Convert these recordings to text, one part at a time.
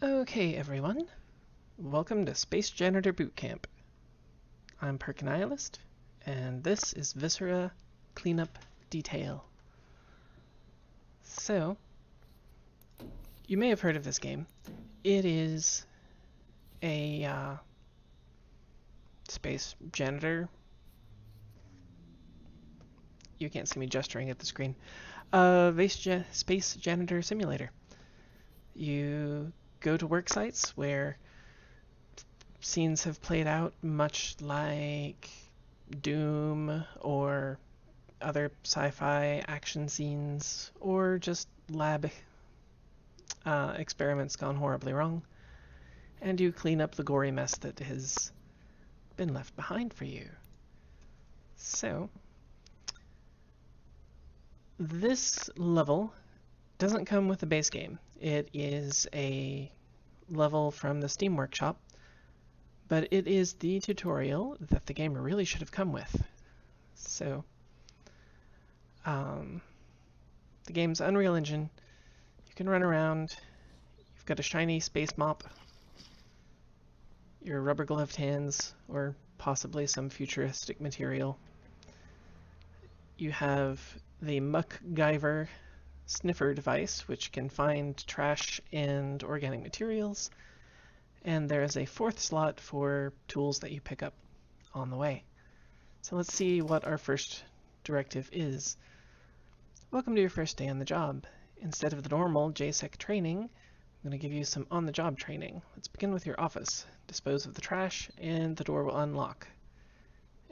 Okay, everyone. Welcome to Space Janitor Boot Camp. I'm Perkinihilist, and this is Viscer Cleanup Detail. So, you may have heard of this game. It is a space janitor. You can't see me gesturing at the screen. Space janitor simulator. You go to work sites where scenes have played out much like Doom or other sci-fi action scenes, or just lab experiments gone horribly wrong, and you clean up the gory mess that has been left behind for you. So, this level doesn't come with the base game. It is a level from the Steam Workshop, but it is the tutorial that the game really should have come with. So, the game's Unreal Engine. You can run around. You've got a shiny space mop, your rubber gloved hands, or possibly some futuristic material. You have the MacGyver sniffer device, which can find trash and organic materials, and there is a fourth slot for tools that you pick up on the way. So let's see what our first directive is. Welcome to your first day on the job. Instead of the normal JSEC training, I'm going to give you some on-the-job training. Let's begin with your office. Dispose of the trash, and the door will unlock.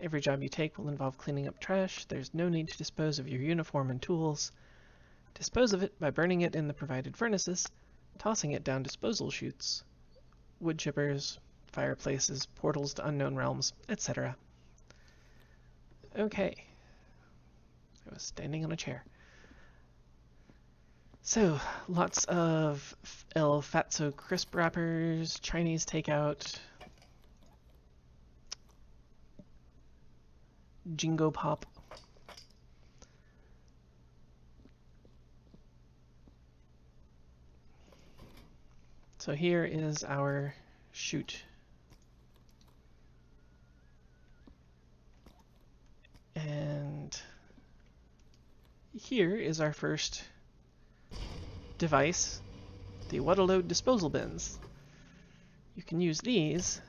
Every job you take will involve cleaning up trash. There's no need to dispose of your uniform and tools. Dispose of it by burning it in the provided furnaces, tossing it down disposal chutes, wood chippers, fireplaces, portals to unknown realms, etc. Okay. I was standing on a chair. So, lots of El Fatso crisp wrappers, Chinese takeout, Jingo Pop. So here is our chute. And here is our first device, the What-A-Load disposal bins. You can use these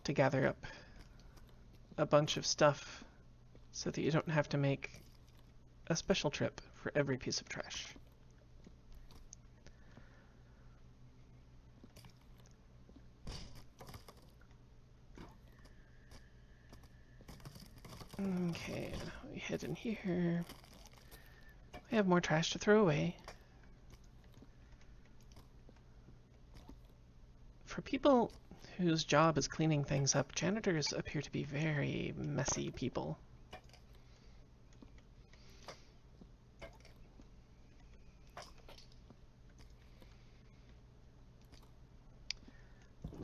to gather up a bunch of stuff so that you don't have to make a special trip for every piece of trash. Okay, we head in here. We have more trash to throw away. For people whose job is cleaning things up, janitors appear to be very messy people.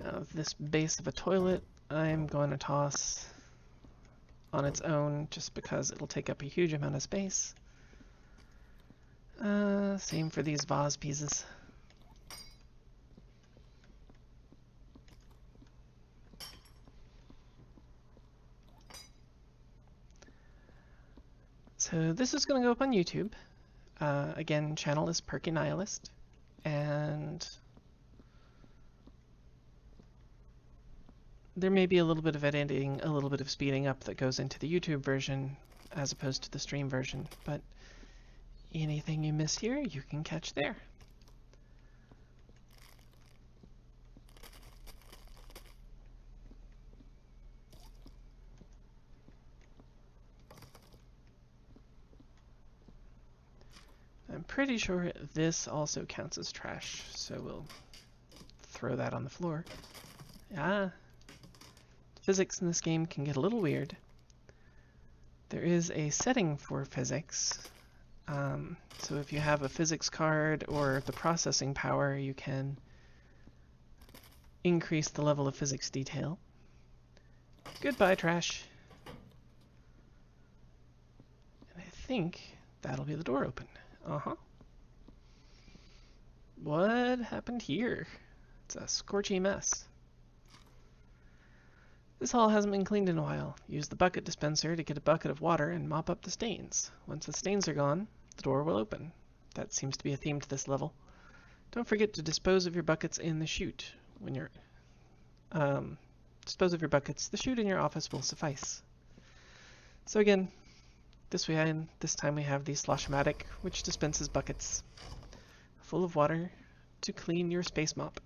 Now, this base of a toilet, I'm going to toss on its own just because it'll take up a huge amount of space. Same for these vase pieces. So this is going to go up on YouTube. Again, channel is Perkinihilist, and there may be a little bit of editing, a little bit of speeding up that goes into the YouTube version as opposed to the stream version, but anything you miss here, you can catch there. I'm pretty sure this also counts as trash, so we'll throw that on the floor. Physics in this game can get a little weird. There is a setting for physics. So if you have a physics card or the processing power, you can increase the level of physics detail. Goodbye, trash. And I think that'll be the door open. What happened here? It's a scorchy mess. This hall hasn't been cleaned in a while. Use the bucket dispenser to get a bucket of water and mop up the stains. Once the stains are gone, the door will open. That seems to be a theme to this level. Don't forget to dispose of your buckets in the chute. When you're dispose of your buckets, the chute in your office will suffice. So again, this time we have the Slosh-O-Matic, which dispenses buckets full of water to clean your space mop.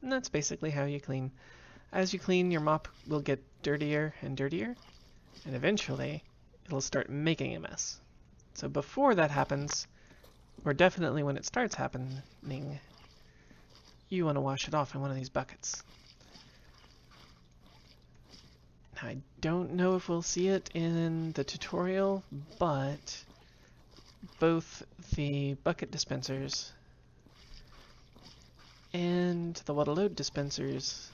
And that's basically how you clean. As you clean, your mop will get dirtier and dirtier, and eventually it'll start making a mess. So before that happens, or definitely when it starts happening, you want to wash it off in one of these buckets. Now, I don't know if we'll see it in the tutorial, but both the bucket dispensers and the water load dispensers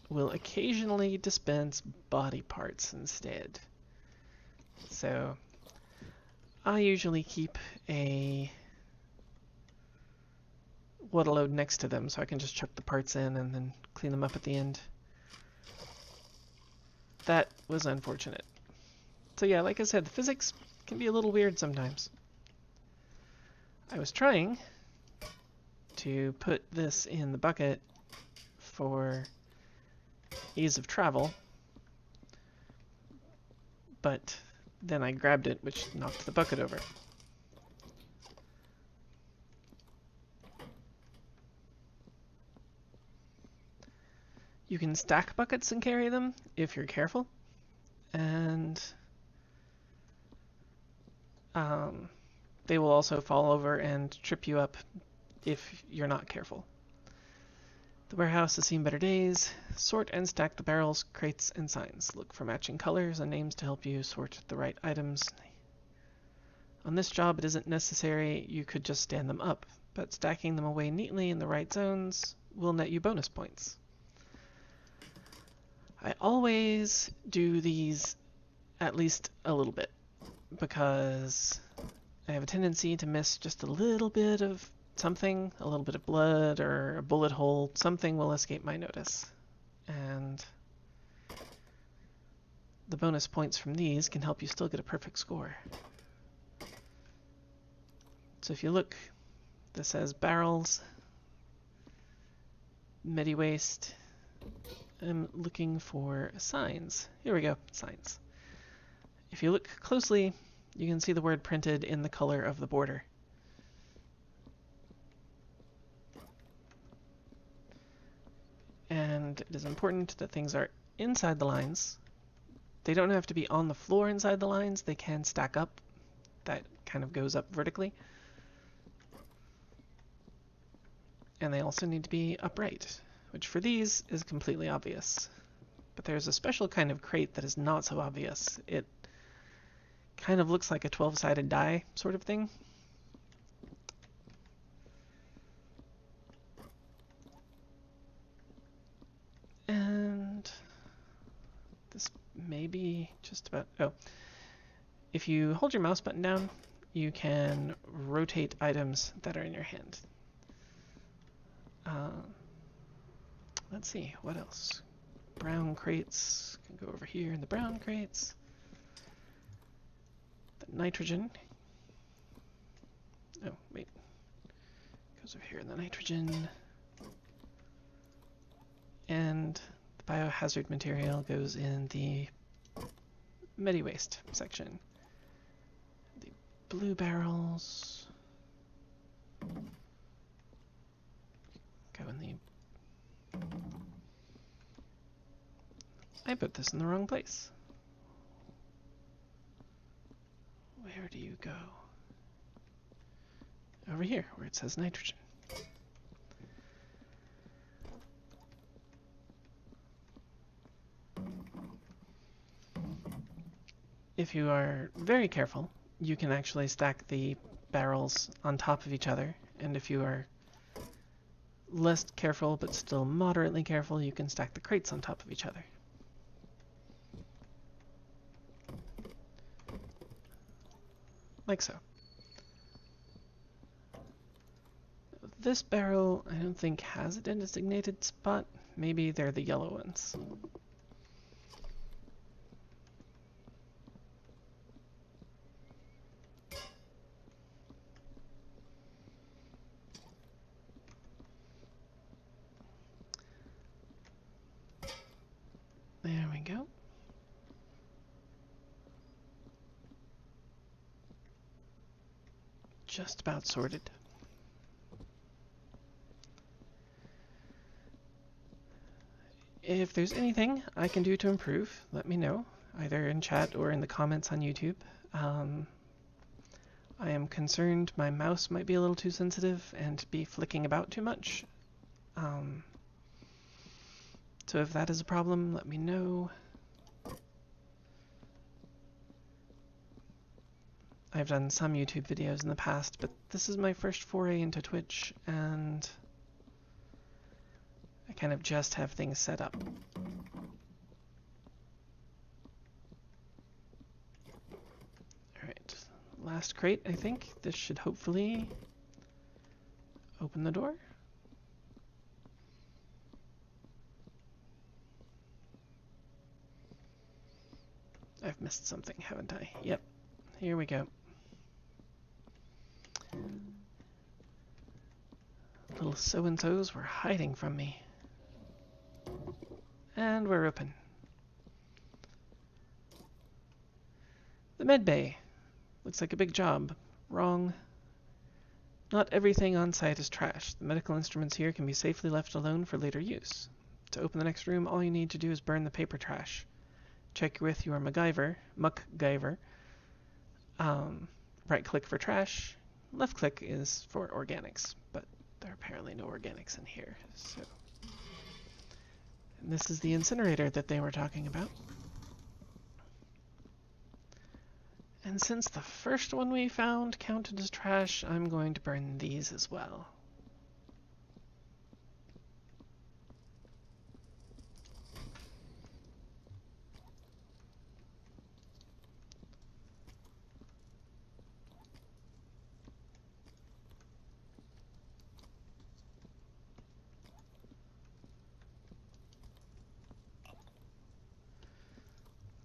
will occasionally dispense body parts instead. So I usually keep a water load next to them so I can just chuck the parts in and then clean them up at the end. That was unfortunate. So yeah, like I said, the physics can be a little weird sometimes. I was trying to put this in the bucket for ease of travel, but then I grabbed it, which knocked the bucket over. You can stack buckets and carry them if you're careful, and they will also fall over and trip you up if you're not careful. The warehouse has seen better days. Sort and stack the barrels, crates, and signs. Look for matching colors and names to help you sort the right items. On this job, it isn't necessary. You could just stand them up, but stacking them away neatly in the right zones will net you bonus points. I always do these at least a little bit, because I have a tendency to miss just a little bit of something, a little bit of blood or a bullet hole. Something will escape my notice. And the bonus points from these can help you still get a perfect score. So if you look, this says barrels, medi-waste. I'm looking for signs. Here we go, signs. If you look closely, you can see the word printed in the color of the border. And it is important that things are inside the lines. They don't have to be on the floor inside the lines. They can stack up. That kind of goes up vertically. And they also need to be upright, which for these is completely obvious. But there's a special kind of crate that is not so obvious. It kind of looks like a 12-sided die sort of thing. And this may be just about... Oh. If you hold your mouse button down, you can rotate items that are in your hand. Let's see, what else? Brown crates. Can go over here in the brown crates. The nitrogen. Oh, wait. Goes over here in the nitrogen. And the biohazard material goes in the medi-waste section. The blue barrels go in the... I put this in the wrong place. Where do you go? Over here, where it says nitrogen. If you are very careful, you can actually stack the barrels on top of each other, and if you are less careful but still moderately careful, you can stack the crates on top of each other. like so. This barrel, I don't think has a designated spot. Maybe they're the yellow ones. There we go. Just about sorted. If there's anything I can do to improve, let me know, either in chat or in the comments on YouTube. I am concerned my mouse might be a little too sensitive and be flicking about too much. So if that is a problem, let me know. I've done some YouTube videos in the past, but this is my first foray into Twitch, and I kind of just have things set up. Alright, last crate, I think. This should hopefully open the door. I've missed something, haven't I? Yep, here we go. Little so-and-sos were hiding from me. And we're open. The med bay. Looks like a big job. Wrong. Not everything on site is trash. The medical instruments here can be safely left alone for later use. To open the next room, all you need to do is burn the paper trash. Check with your muck-giver. Right-click for trash. Left-click is for organics, but there are apparently no organics in here. So, and this is the incinerator that they were talking about. And since the first one we found counted as trash, I'm going to burn these as well.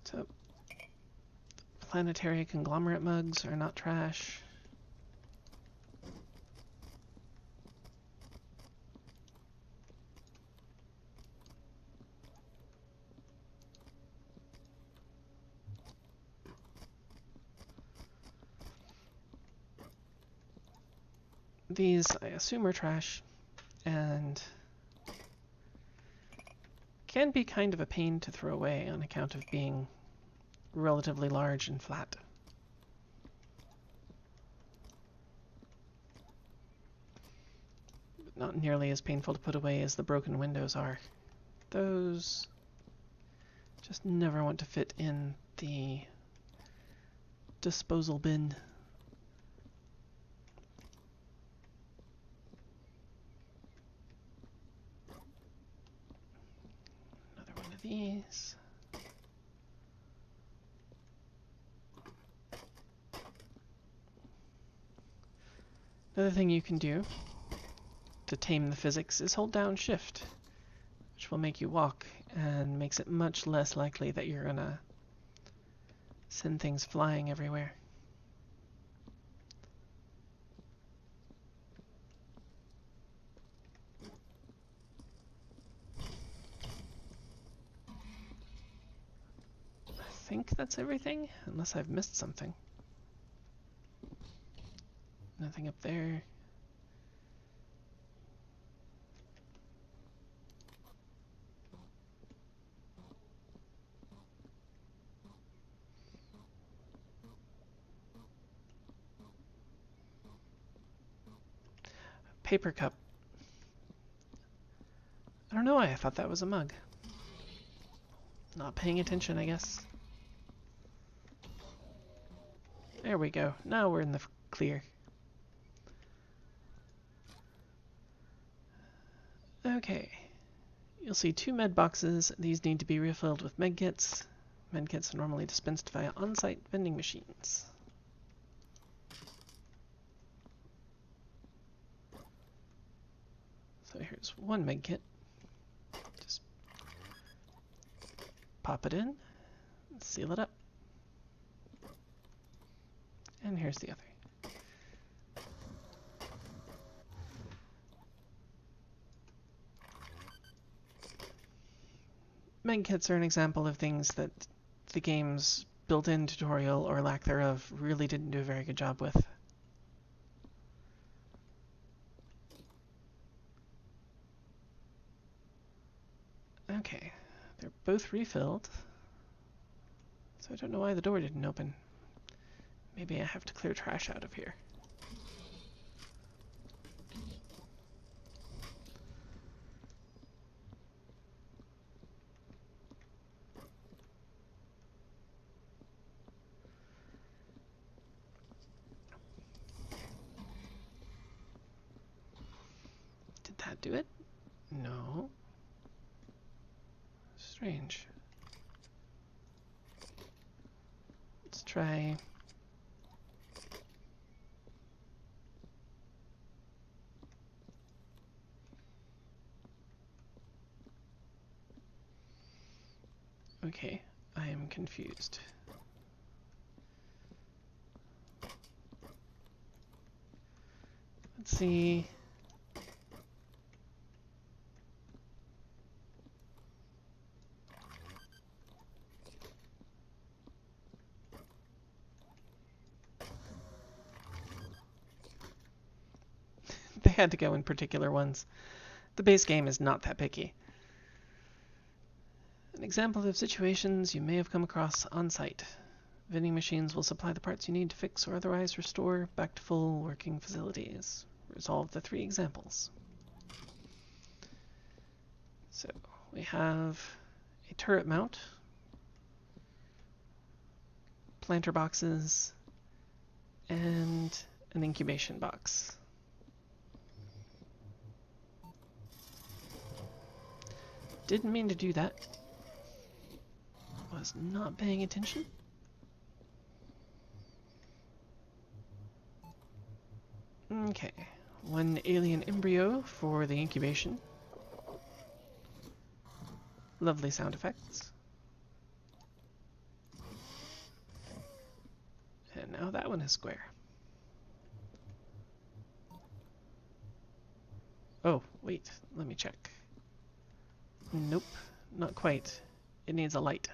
So, planetary conglomerate mugs are not trash. These, I assume, are trash, and can be kind of a pain to throw away on account of being relatively large and flat. But not nearly as painful to put away as the broken windows are. Those just never want to fit in the disposal bin. Another one of these. Another thing you can do to tame the physics is hold down Shift, which will make you walk and makes it much less likely that you're gonna send things flying everywhere. I think that's everything, unless I've missed something. Nothing up there. Paper cup. I don't know why I thought that was a mug. Not paying attention, I guess. There we go. Now we're in the clear. Okay. You'll see 2 med boxes. These need to be refilled with medkits. Medkits are normally dispensed via on-site vending machines. So here's one med kit. Just pop it in, seal it up. And here's the other. Med kits are an example of things that the game's built-in tutorial or lack thereof really didn't do a very good job with. Okay, they're both refilled, so I don't know why the door didn't open. Maybe I have to clear trash out of here. Did that do it? No. Strange. Let's try... Okay, I am confused. Let's see... They had to go in particular ones. The base game is not that picky. An example of situations you may have come across on site. Vending machines will supply the parts you need to fix or otherwise restore back to full working facilities. Resolve the 3 examples. So we have a turret mount, planter boxes, and an incubation box. Didn't mean to do that. Was not paying attention. Okay, 1 alien embryo for the incubation. Lovely sound effects. And now that one is square. Oh, wait, let me check. Nope, not quite. It needs a light.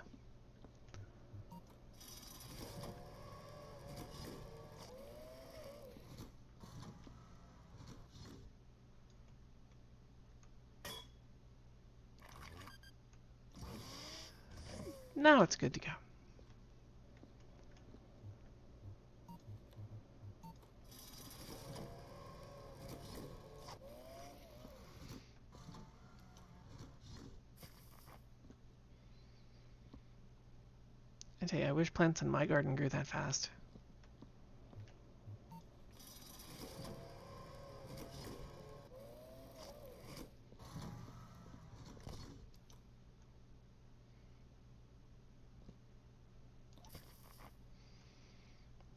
Now it's good to go. I tell you, I wish plants in my garden grew that fast.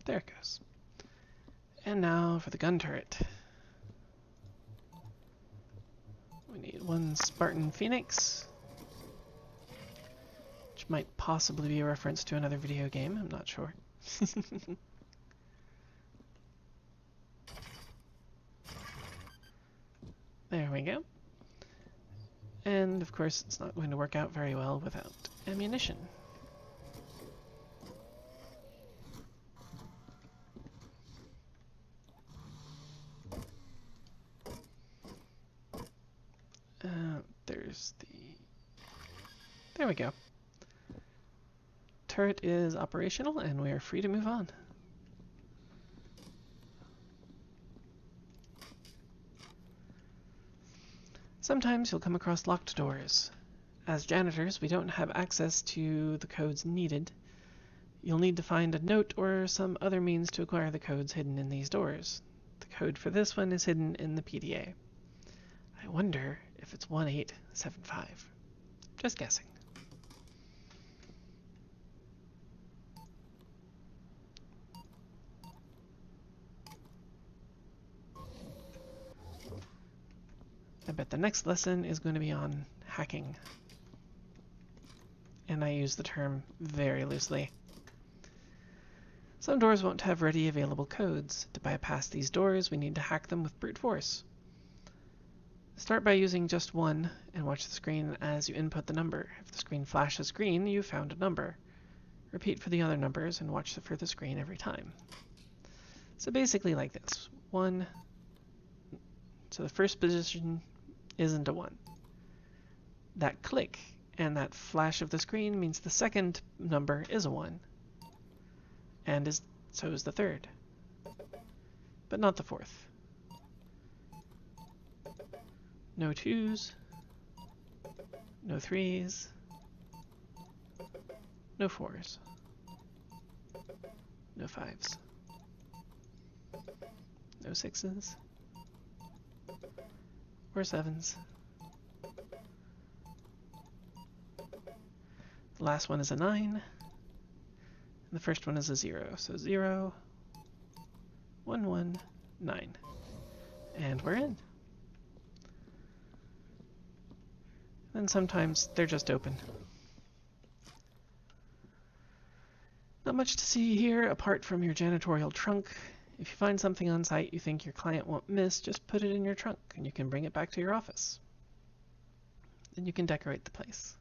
There it goes. And now for the gun turret. We need 1 Spartan Phoenix, which might possibly be a reference to another video game, I'm not sure. There we go. And of course it's not going to work out very well without ammunition. There we go. Turret is operational and we are free to move on. Sometimes you'll come across locked doors. As janitors, we don't have access to the codes needed. You'll need to find a note or some other means to acquire the codes hidden in these doors. The code for this one is hidden in the PDA. I wonder if it's 1875. Just guessing. I bet the next lesson is going to be on hacking. And I use the term very loosely. Some doors won't have ready available codes. To bypass these doors, we need to hack them with brute force. Start by using just one and watch the screen as you input the number. If the screen flashes green, you found a number. Repeat for the other numbers and watch for the screen every time. So basically like this. 1. So the first position isn't a 1. That click and that flash of the screen means the second number is a 1. And so is the third. But not the fourth. No 2s. No 3s. No 4s. No 5s. No 6s. Or 7s. The last one is a 9. And the first one is a 0. So 0, 1, 1, 9. And we're in. And sometimes they're just open. Not much to see here apart from your janitorial trunk. If you find something on site you think your client won't miss, just put it in your trunk and you can bring it back to your office. Then you can decorate the place.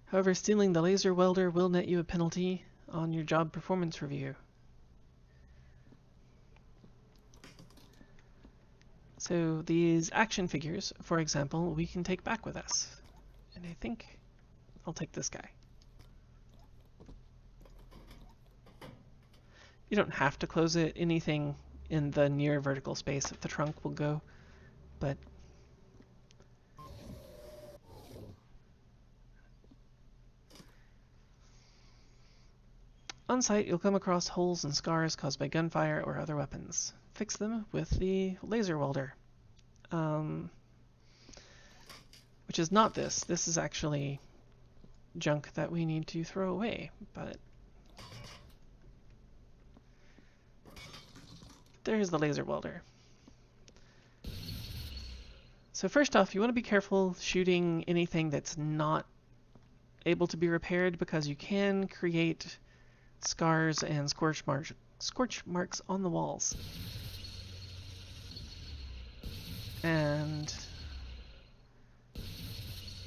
However, stealing the laser welder will net you a penalty on your job performance review. So these action figures, for example, we can take back with us. And I think I'll take this guy. You don't have to close it. Anything in the near vertical space of the trunk will go, but on site you'll come across holes and scars caused by gunfire or other weapons. Fix them with the laser welder. Which is not this. This is actually junk that we need to throw away, but there's the laser welder. So first off, you want to be careful shooting anything that's not able to be repaired, because you can create scars and scorch marks on the walls. And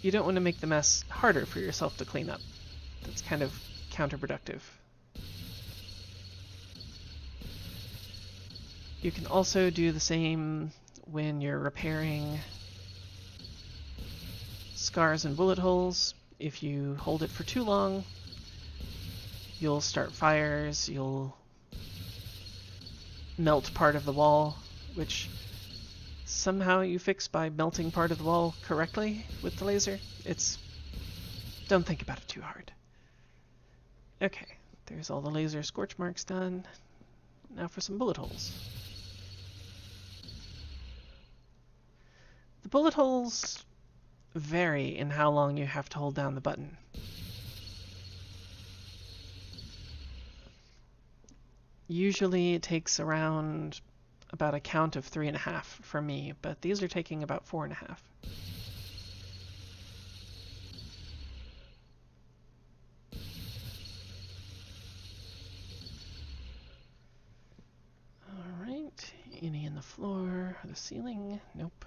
you don't want to make the mess harder for yourself to clean up. That's kind of counterproductive. You can also do the same when you're repairing scars and bullet holes. If you hold it for too long, you'll start fires, you'll melt part of the wall, which somehow you fix by melting part of the wall correctly with the laser. Don't think about it too hard. Okay, there's all the laser scorch marks done. Now for some bullet holes. The bullet holes vary in how long you have to hold down the button. Usually it takes around about a count of 3.5 for me, but these are taking about 4.5. Alright, any in the floor or the ceiling? Nope.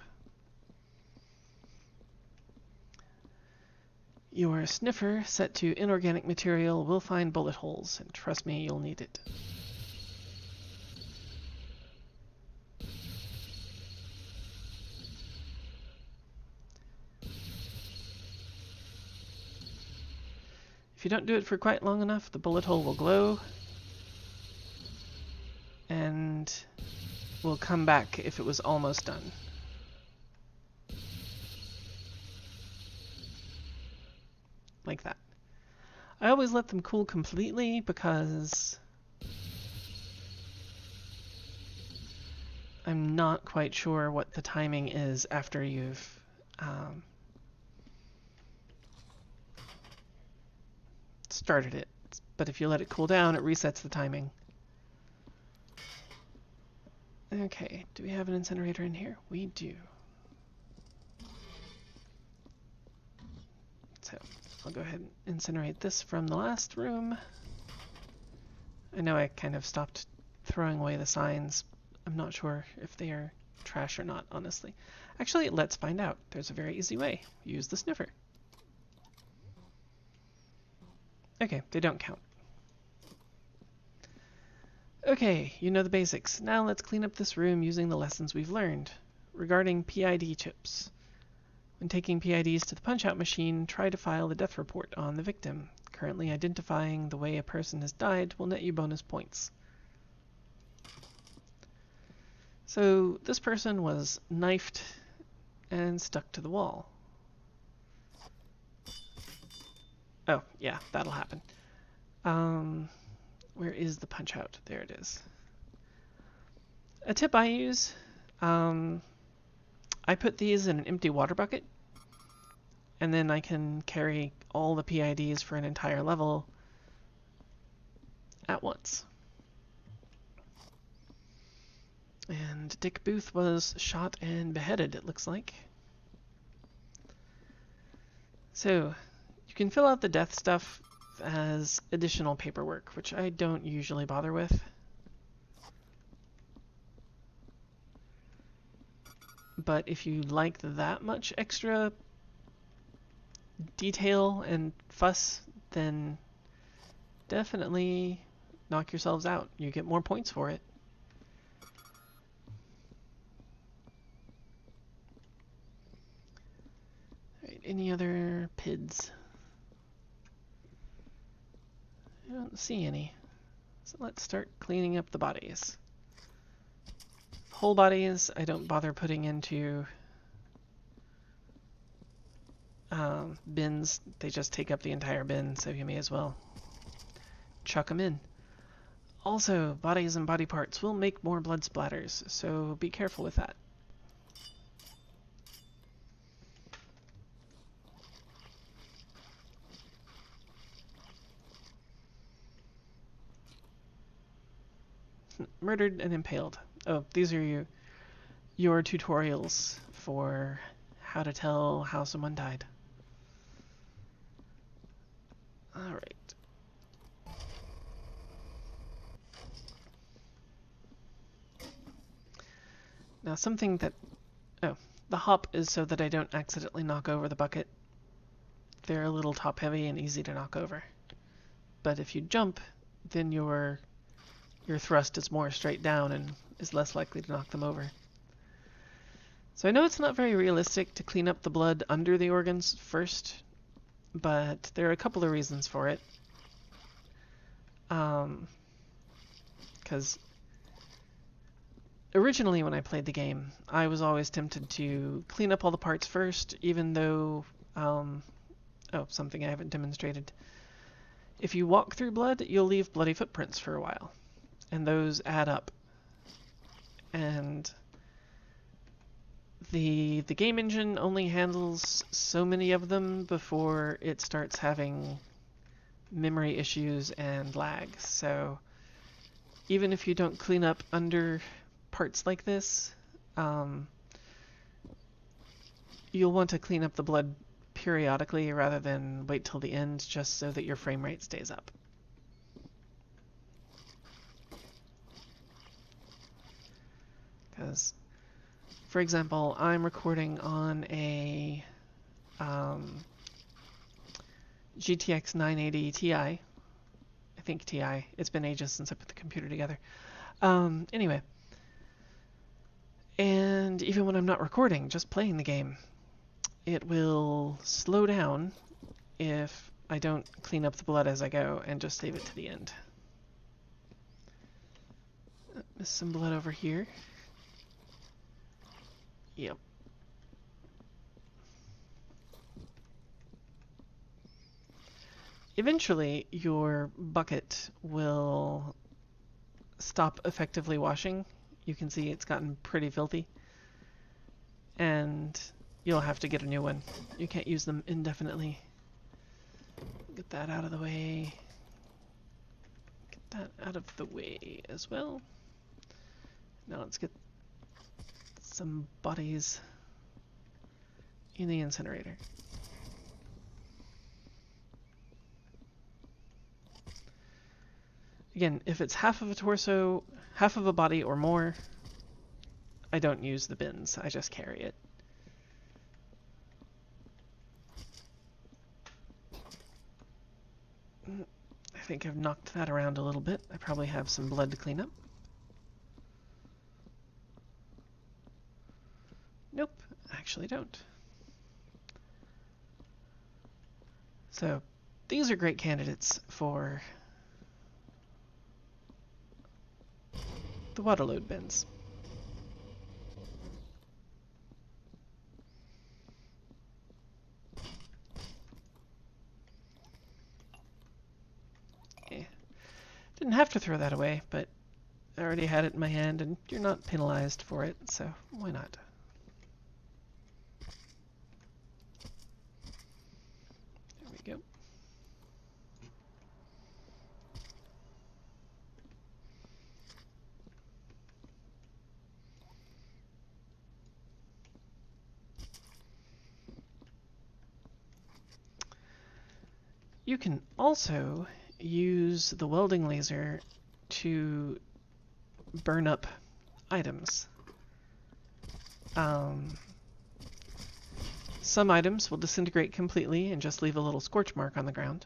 Your sniffer set to inorganic material will find bullet holes, and trust me, you'll need it. If you don't do it for quite long enough, the bullet hole will glow and will come back if it was almost done. Like that. I always let them cool completely because I'm not quite sure what the timing is after you've started it. But if you let it cool down, it resets the timing. Okay, do we have an incinerator in here? We do. I'll go ahead and incinerate this from the last room. I know I kind of stopped throwing away the signs. I'm not sure if they are trash or not, honestly. Actually, let's find out. There's a very easy way. Use the sniffer. Okay, they don't count. Okay, you know the basics. Now let's clean up this room using the lessons we've learned. Regarding PID chips. When taking PIDs to the punch-out machine, try to file the death report on the victim. Currently identifying the way a person has died will net you bonus points. So this person was knifed and stuck to the wall. Oh, yeah, that'll happen. Where is the punch-out? There it is. A tip I use, I put these in an empty water bucket, and then I can carry all the PIDs for an entire level at once. And Dick Booth was shot and beheaded, it looks like. So, you can fill out the death stuff as additional paperwork, which I don't usually bother with. But if you like that much extra detail and fuss, then definitely knock yourselves out. You get more points for it. Alright, any other PIDs? I don't see any. So let's start cleaning up the bodies. Whole bodies I don't bother putting into bins. They just take up the entire bin, so you may as well chuck them in. Also, bodies and body parts will make more blood splatters, so be careful with that. Murdered and impaled. Oh, these are your tutorials for how to tell how someone died. Alright. Now something that... Oh, the hop is so that I don't accidentally knock over the bucket. They're a little top heavy and easy to knock over. But if you jump, then your thrust is more straight down and is less likely to knock them over. So I know it's not very realistic to clean up the blood under the organs first, but there are a couple of reasons for it. Because originally when I played the game, I was always tempted to clean up all the parts first, even though, oh, something I haven't demonstrated. If you walk through blood, you'll leave bloody footprints for a while, and those add up. And the game engine only handles so many of them before it starts having memory issues and lag. So even if you don't clean up under parts like this, you'll want to clean up the blood periodically rather than wait till the end, just so that your frame rate stays up. Because, for example, I'm recording on a GTX 980 Ti. I think Ti. It's been ages since I put the computer together. Anyway. And even when I'm not recording, just playing the game, it will slow down if I don't clean up the blood as I go and just save it to the end. Missed some blood over here. Yep. Eventually, your bucket will stop effectively washing. You can see it's gotten pretty filthy. And you'll have to get a new one. You can't use them indefinitely. Get that out of the way. Get that out of the way as well. Now let's get some bodies in the incinerator. Again, if it's half of a torso, half of a body or more, I don't use the bins, I just carry it. I think I've knocked that around a little bit. I probably have some blood to clean up. Nope, I actually don't. So, these are great candidates for the water load bins. Didn't have to throw that away, but I already had it in my hand, and you're not penalized for it, so why not? There we go. You can also use the welding laser to burn up items. Some items will disintegrate completely and just leave a little scorch mark on the ground.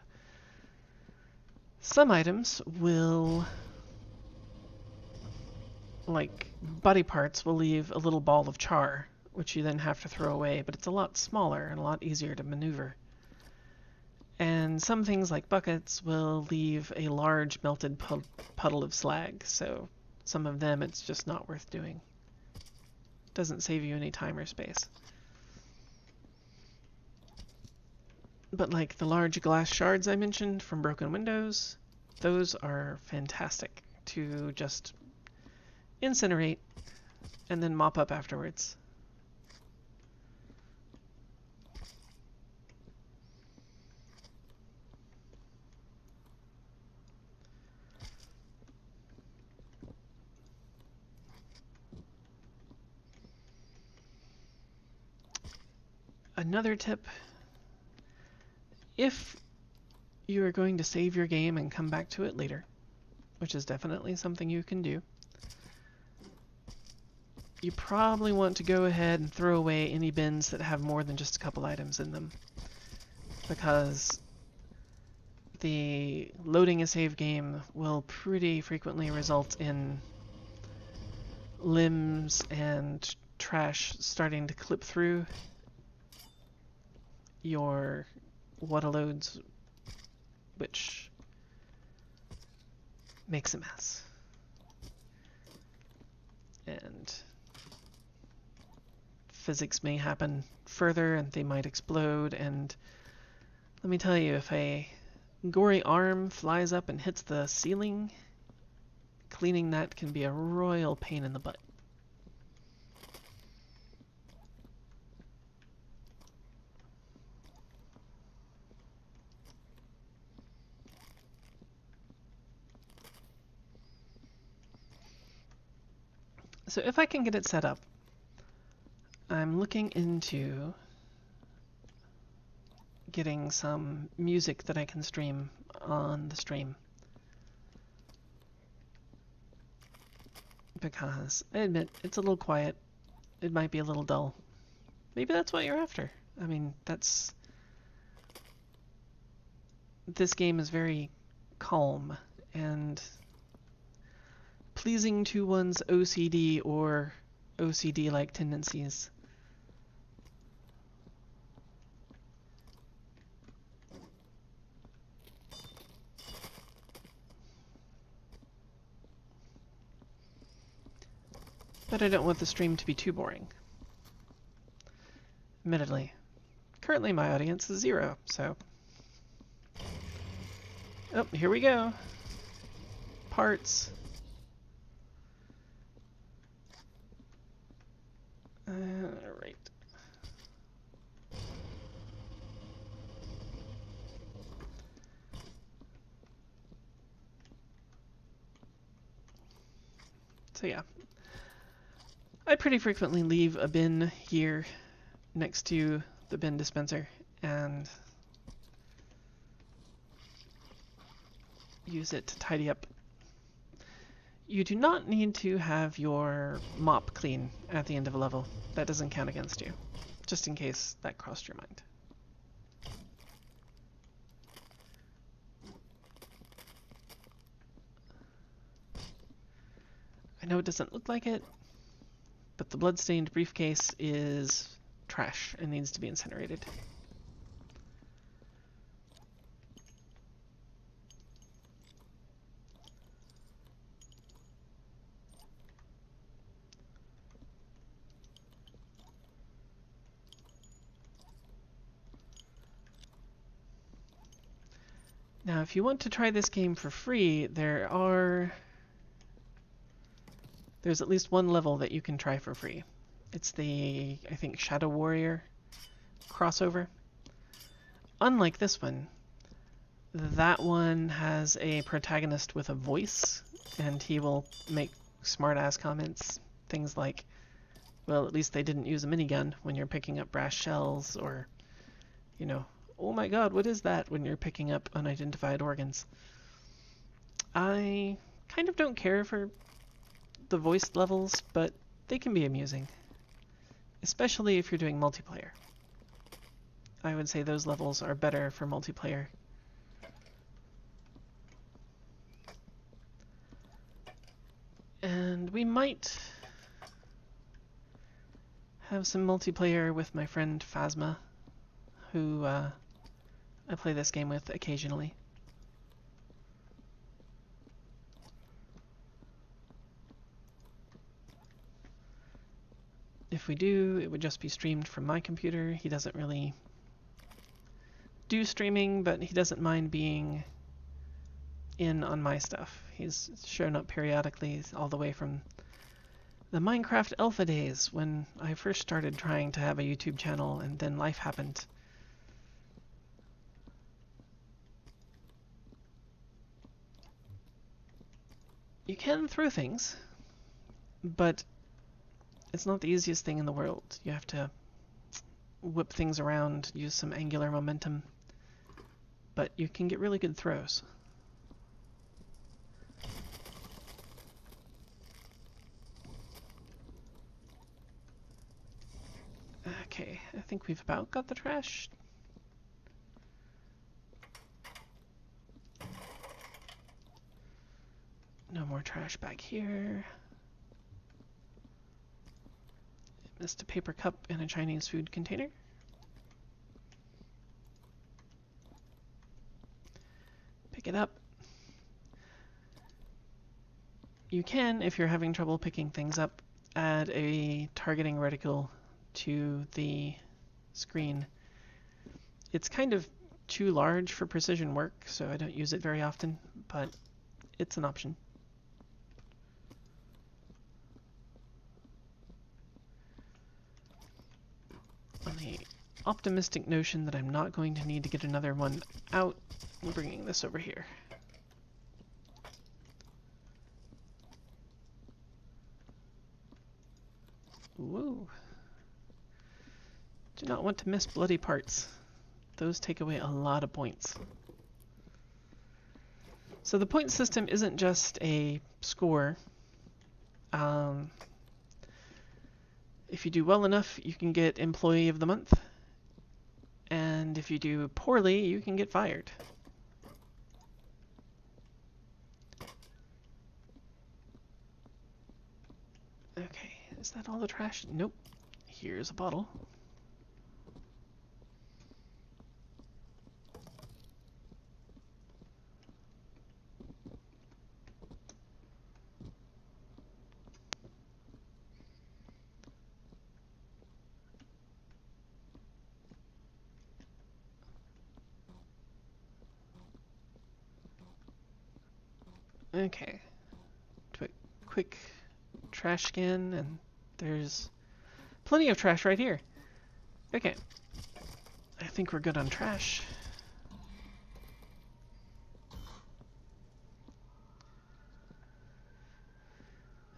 Some items will, like body parts, will leave a little ball of char, which you then have to throw away, but it's a lot smaller and a lot easier to maneuver. And some things like buckets will leave a large melted puddle of slag, so some of them it's just not worth doing. Doesn't save you any time or space. But like the large glass shards I mentioned from broken windows, those are fantastic to just incinerate and then mop up afterwards. Another tip, if you are going to save your game and come back to it later, which is definitely something you can do, you probably want to go ahead and throw away any bins that have more than just a couple items in them, because the loading a save game will pretty frequently result in limbs and trash starting to clip through your water loads, which makes a mess. And physics may happen further and they might explode, and let me tell you, if a gory arm flies up and hits the ceiling, cleaning that can be a royal pain in the butt. So if I can get it set up, I'm looking into getting some music that I can stream on the stream. Because, I admit, it's a little quiet. It might be a little dull. Maybe that's what you're after. I mean, this game is very calm and pleasing to one's OCD or OCD-like tendencies. But I don't want the stream to be too boring. Admittedly, currently my audience is 0, so... Oh, here we go. Parts. Right. So yeah. I pretty frequently leave a bin here next to the bin dispenser and use it to tidy up You do not need to have your mop clean at the end of a level. That doesn't count against you, just in case that crossed your mind. I know it doesn't look like it, but the bloodstained briefcase is trash and needs to be incinerated. Now, if you want to try this game for free, there's at least one level that you can try for free. It's the, I think, Shadow Warrior crossover. Unlike this one, that one has a protagonist with a voice, and he will make smart-ass comments. Things like, well, at least they didn't use a minigun when you're picking up brass shells, or, you know, oh my god, what is that when you're picking up unidentified organs? I kind of don't care for the voiced levels, but they can be amusing. Especially if you're doing multiplayer. I would say those levels are better for multiplayer. And we might have some multiplayer with my friend Phasma, who I play this game with occasionally. If we do, it would just be streamed from my computer. He doesn't really do streaming, but he doesn't mind being in on my stuff. He's shown up periodically all the way from the Minecraft alpha days when I first started trying to have a YouTube channel, and then life happened. You can throw things, but it's not the easiest thing in the world. You have to whip things around, use some angular momentum, but you can get really good throws. Okay, I think we've about got the trash. No more trash back here. Missed a paper cup in a Chinese food container. Pick it up. You can, if you're having trouble picking things up, add a targeting reticle to the screen. It's kind of too large for precision work, so I don't use it very often, but it's an option. On the optimistic notion that I'm not going to need to get another one out, I'm bringing this over here. Woo. Do not want to miss bloody parts. Those take away a lot of points. So the point system isn't just a score. If you do well enough, you can get Employee of the Month. And if you do poorly, you can get fired. Okay, is that all the trash? Nope. Here's a bottle. Okay, quick trash scan, and there's plenty of trash right here. Okay, I think we're good on trash.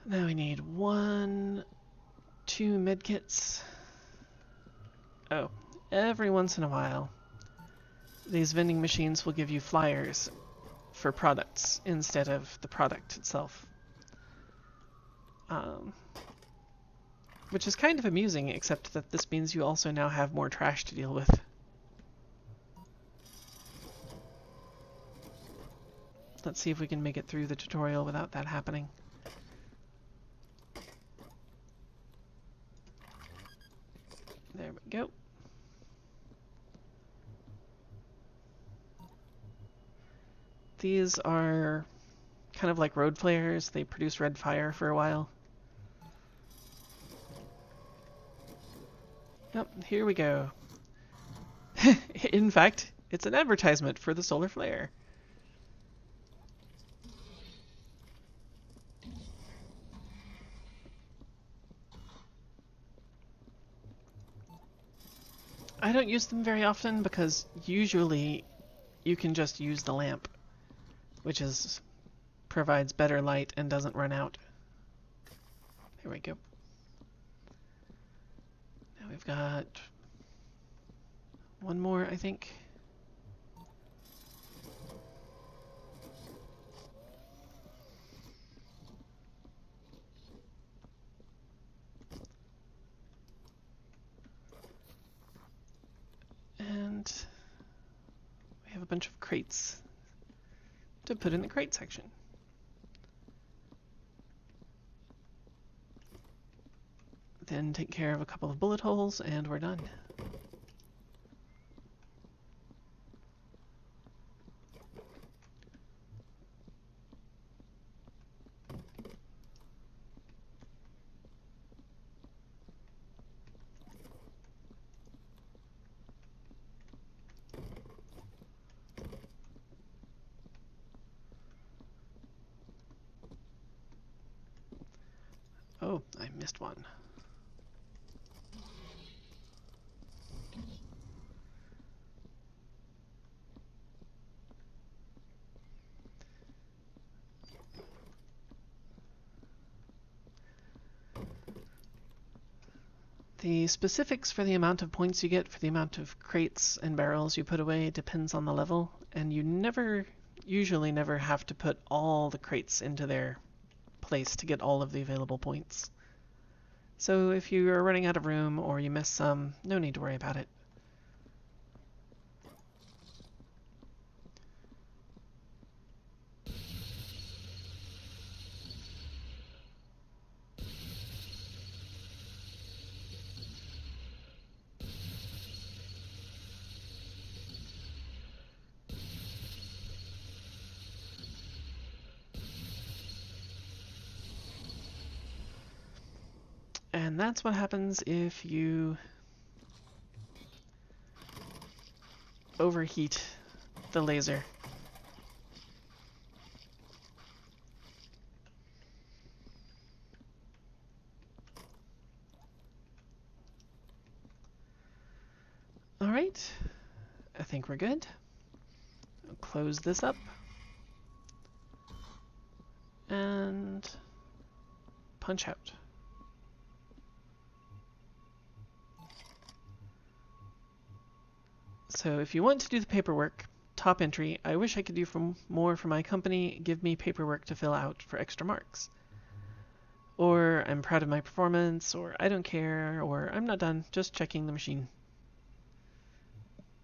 Now we need 1, 2 medkits. Oh, every once in a while, these vending machines will give you flyers for products instead of the product itself. Which is kind of amusing, except that this means you also now have more trash to deal with. Let's see if we can make it through the tutorial without that happening. There we go. These are kind of like road flares. They produce red fire for a while. Yep, here we go. In fact, it's an advertisement for the solar flare. I don't use them very often because usually you can just use the lamp, which provides better light and doesn't run out. There we go. Now we've got one more, I think. And we have a bunch of crates to put in the crate section. Then take care of a couple of bullet holes and we're done. Oh, I missed one. The specifics for the amount of points you get for the amount of crates and barrels you put away depends on the level, and you usually never have to put all the crates into their place to get all of the available points. So if you are running out of room or you miss some, no need to worry about it. And that's what happens if you overheat the laser. Alright, I think we're good. I'll close this up. And punch out. So if you want to do the paperwork, top entry, I wish I could do more for my company, give me paperwork to fill out for extra marks. Or I'm proud of my performance, or I don't care, or I'm not done, just checking the machine.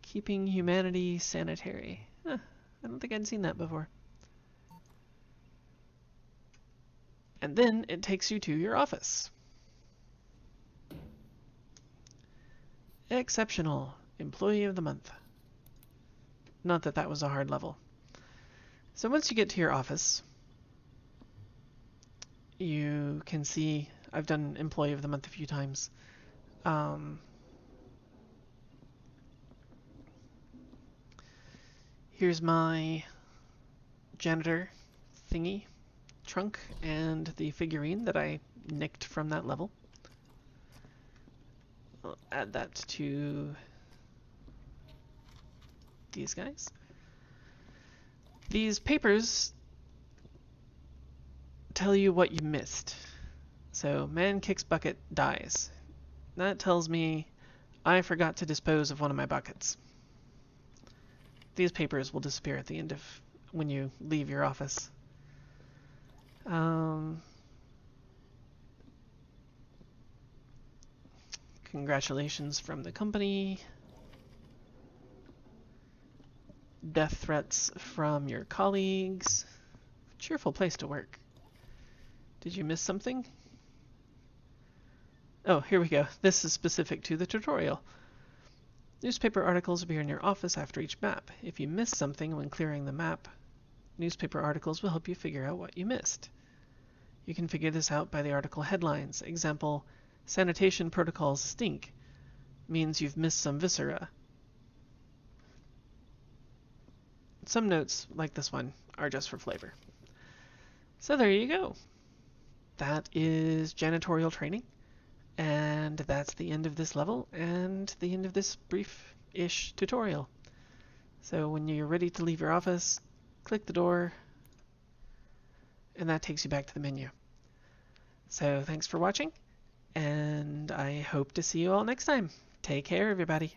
Keeping humanity sanitary. Huh, I don't think I'd seen that before. And then it takes you to your office. Exceptional. Employee of the Month. Not that that was a hard level. So once you get to your office, you can see I've done Employee of the Month a few times. Here's my janitor thingy, trunk, and the figurine that I nicked from that level. I'll add that to these guys. These papers tell you what you missed. So, man kicks bucket, dies. That tells me I forgot to dispose of one of my buckets. These papers will disappear at the end of when you leave your office. Congratulations from the company. Death threats from your colleagues. Cheerful place to work. Did you miss something? Oh, here we go. This is specific to the tutorial. Newspaper articles appear in your office after each map. If you miss something when clearing the map, newspaper articles will help you figure out what you missed. You can figure this out by the article headlines. Example, sanitation protocols stink, means you've missed some viscera. Some notes, like this one, are just for flavor. So there you go. That is janitorial training, and that's the end of this level and the end of this brief-ish tutorial. So when you're ready to leave your office, click the door, and that takes you back to the menu. So thanks for watching, and I hope to see you all next time. Take care, everybody.